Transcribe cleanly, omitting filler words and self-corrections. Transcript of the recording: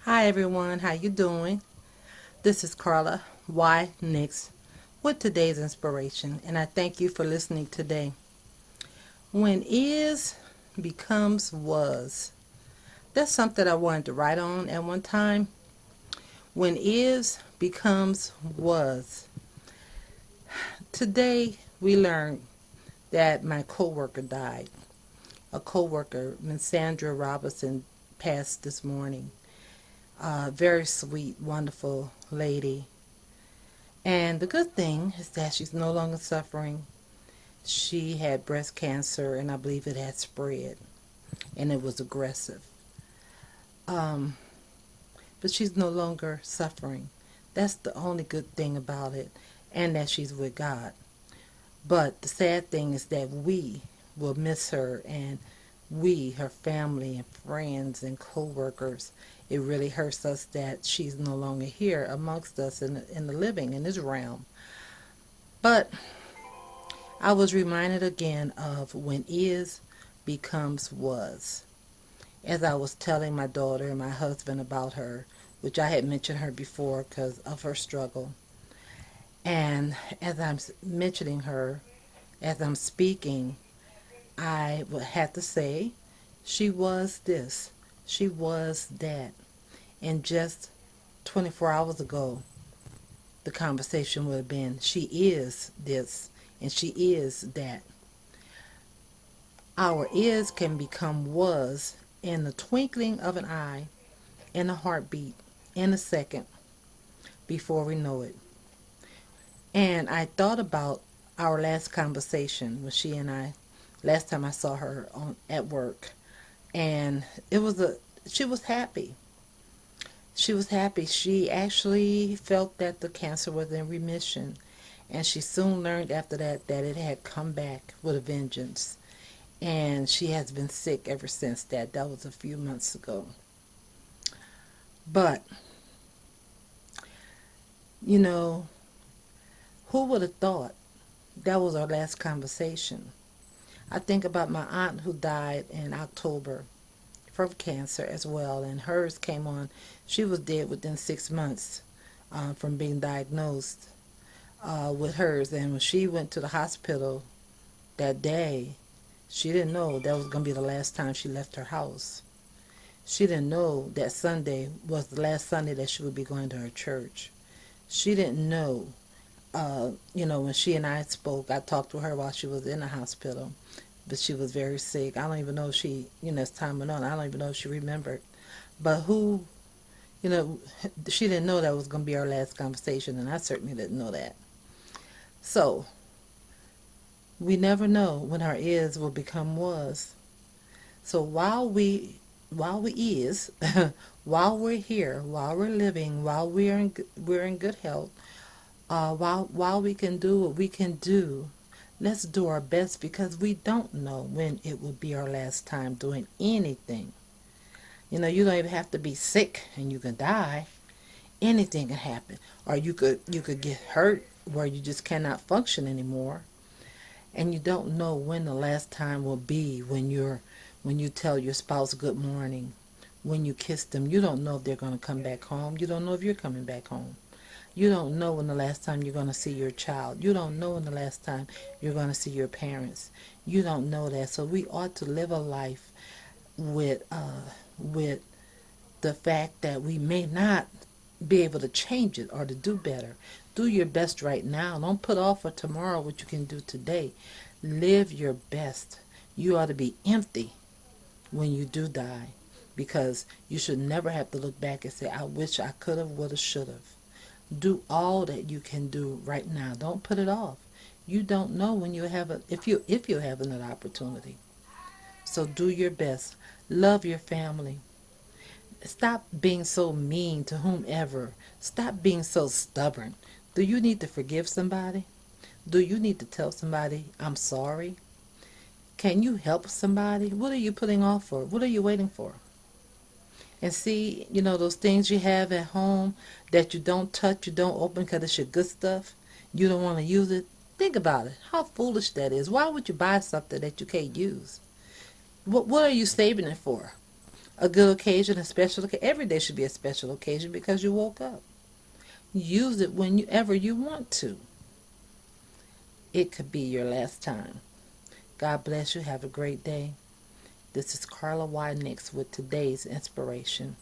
Hi everyone, how you doing? This is Carla. Why Next with today's inspiration, and I thank you for listening today. When is becomes was. That's something I wanted to write on at one time. When is becomes was. Today we learned that my coworker died. A coworker, Miss Sandra Robinson, passed this morning. A very sweet, wonderful lady. And the good thing is that she's no longer suffering. She had breast cancer, and I believe it had spread, and it was aggressive. Um, but she's no longer suffering. That's the only good thing about it, and that she's with God. But the sad thing is that we will miss her, and we, her family and friends and co-workers, it really hurts us that she's no longer here amongst us in the living, in this realm. But I was reminded again of when is becomes was. As I was telling my daughter and my husband about her, which I had mentioned her before because of her struggle. And as I'm mentioning her, as I'm speaking, I would have to say, she was this, she was that. And just 24 hours ago, the conversation would have been, she is this, and she is that. Our is can become was in the twinkling of an eye, in a heartbeat, in a second, before we know it. And I thought about our last conversation with she and I, last time I saw her at work. And she was happy. She was happy. She actually felt that the cancer was in remission. And she soon learned after that that it had come back with a vengeance. And she has been sick ever since that. That was a few months ago. But, you know, who would have thought that was our last conversation? I think about my aunt who died in October from cancer as well, and hers came on. She was dead within 6 months from being diagnosed with hers. And when she went to the hospital that day, she didn't know that was going to be the last time she left her house. She didn't know that Sunday was the last Sunday that she would be going to her church. She didn't know, when she and I spoke, I talked to her while she was in the hospital, but she was very sick. I don't even know if she, as time went on, I don't even know if she remembered. But you know, she didn't know that was going to be our last conversation, and I certainly didn't know that. So, we never know when our is will become was. So while we is, while we're here, while we're living, while we're in good health, while we can do what we can do, let's do our best because we don't know when it will be our last time doing anything. You don't even have to be sick and you can die. Anything can happen, or you could get hurt where you just cannot function anymore, and you don't know when the last time will be when you tell your spouse good morning, when you kiss them. You don't know if they're going to come back home. You don't know if you're coming back home. You don't know when the last time you're going to see your child. You don't know when the last time you're going to see your parents. You don't know that. So we ought to live a life with the fact that we may not be able to change it or to do better. Do your best right now. Don't put off for tomorrow what you can do today. Live your best. You ought to be empty when you do die, because you should never have to look back and say, I wish I could have, would have, should have. Do all that you can do right now. Don't put it off. You don't know when you have if you have another opportunity. So do your best. Love your family. Stop being so mean to whomever. Stop being so stubborn. Do you need to forgive somebody? Do you need to tell somebody, I'm sorry? Can you help somebody? What are you putting off for? What are you waiting for? And see, those things you have at home that you don't touch, you don't open because it's your good stuff. You don't want to use it. Think about it. How foolish that is. Why would you buy something that you can't use? What are you saving it for? A good occasion, a special occasion. Every day should be a special occasion because you woke up. Use it whenever you want to. It could be your last time. God bless you. Have a great day. This is Carla Next with today's inspiration.